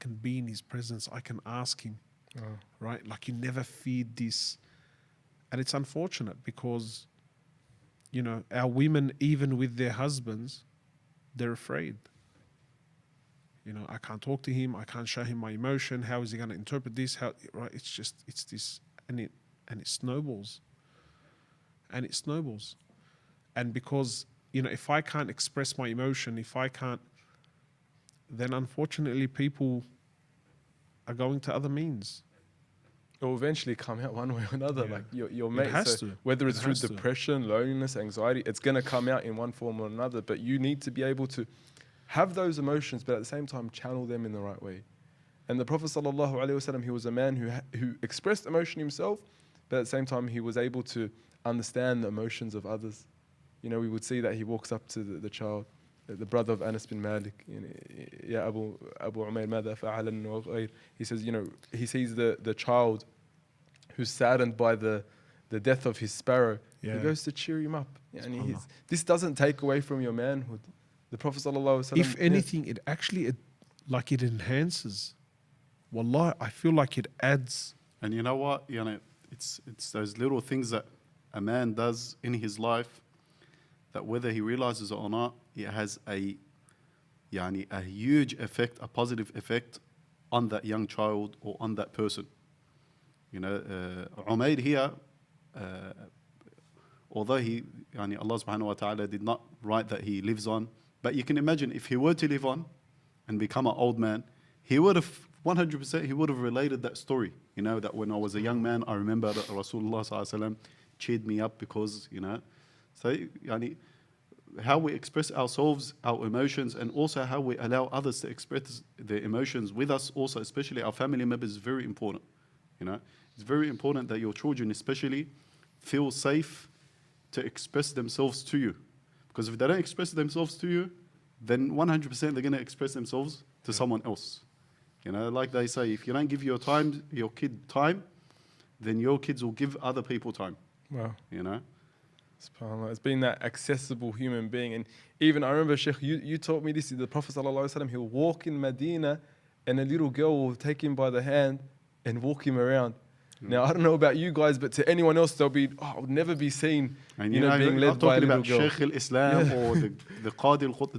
can be in his presence, I can ask him, right? Like you never feed this. And it's unfortunate because, you know, our women, even with their husbands, they're afraid. You know, I can't talk to him. I can't show him my emotion. How is he going to interpret this? How, right? It's this, and it snowballs. And it snowballs. And because, you know, if I can't express my emotion, if I can't, then unfortunately people are going to other means. It will eventually come out one way or another. Yeah. Like your mate, has so to. whether it's It through has to. depression, loneliness, anxiety, it's going to come out in one form or another. But you need to be able to have those emotions, but at the same time channel them in the right way. And the Prophet ﷺ, he was a man who expressed emotion himself, but at the same time he was able to understand the emotions of others. You know, we would see that he walks up to the child, the brother of Anas bin Malik. Ya Abu Umayr, ماذا فعل وغير. He says, you know, he sees the child who's saddened by the death of his sparrow. Yeah. He goes to cheer him up. And this doesn't take away from your manhood. The Prophet ﷺ, If anything, it actually, like it enhances. Wallah, I feel like it adds. And you know what? You know, it's those little things that a man does in his life that whether he realizes it or not, it has a huge effect, a positive effect on that young child or on that person. You know, Umayr here, although Allah subhanahu wa ta'ala did not write that he lives on, but you can imagine if he were to live on and become an old man, he would have 100% he would have related that story. You know, that when I was a young man, I remember that Rasulullah sallallahu alaihi wasallam cheered me up because, you know, so how we express ourselves, our emotions, and also how we allow others to express their emotions with us, also especially our family members, is very important. You know, it's very important that your children especially feel safe to express themselves to you, because if they don't express themselves to you, then 100% they're going to express themselves to someone else. You know, like they say, if you don't give your kid time, then your kids will give other people time. Wow. You know? SubhanAllah. It's being that accessible human being. And even I remember, Shaykh, you taught me this. The Prophet ﷺ, he'll walk in Medina and a little girl will take him by the hand and walk him around. Now, I don't know about you guys, but to anyone else, they'll be, I would never be seen, And you know, being led by a little girl. Shaykh al-Islam or the Qadi al-Khut.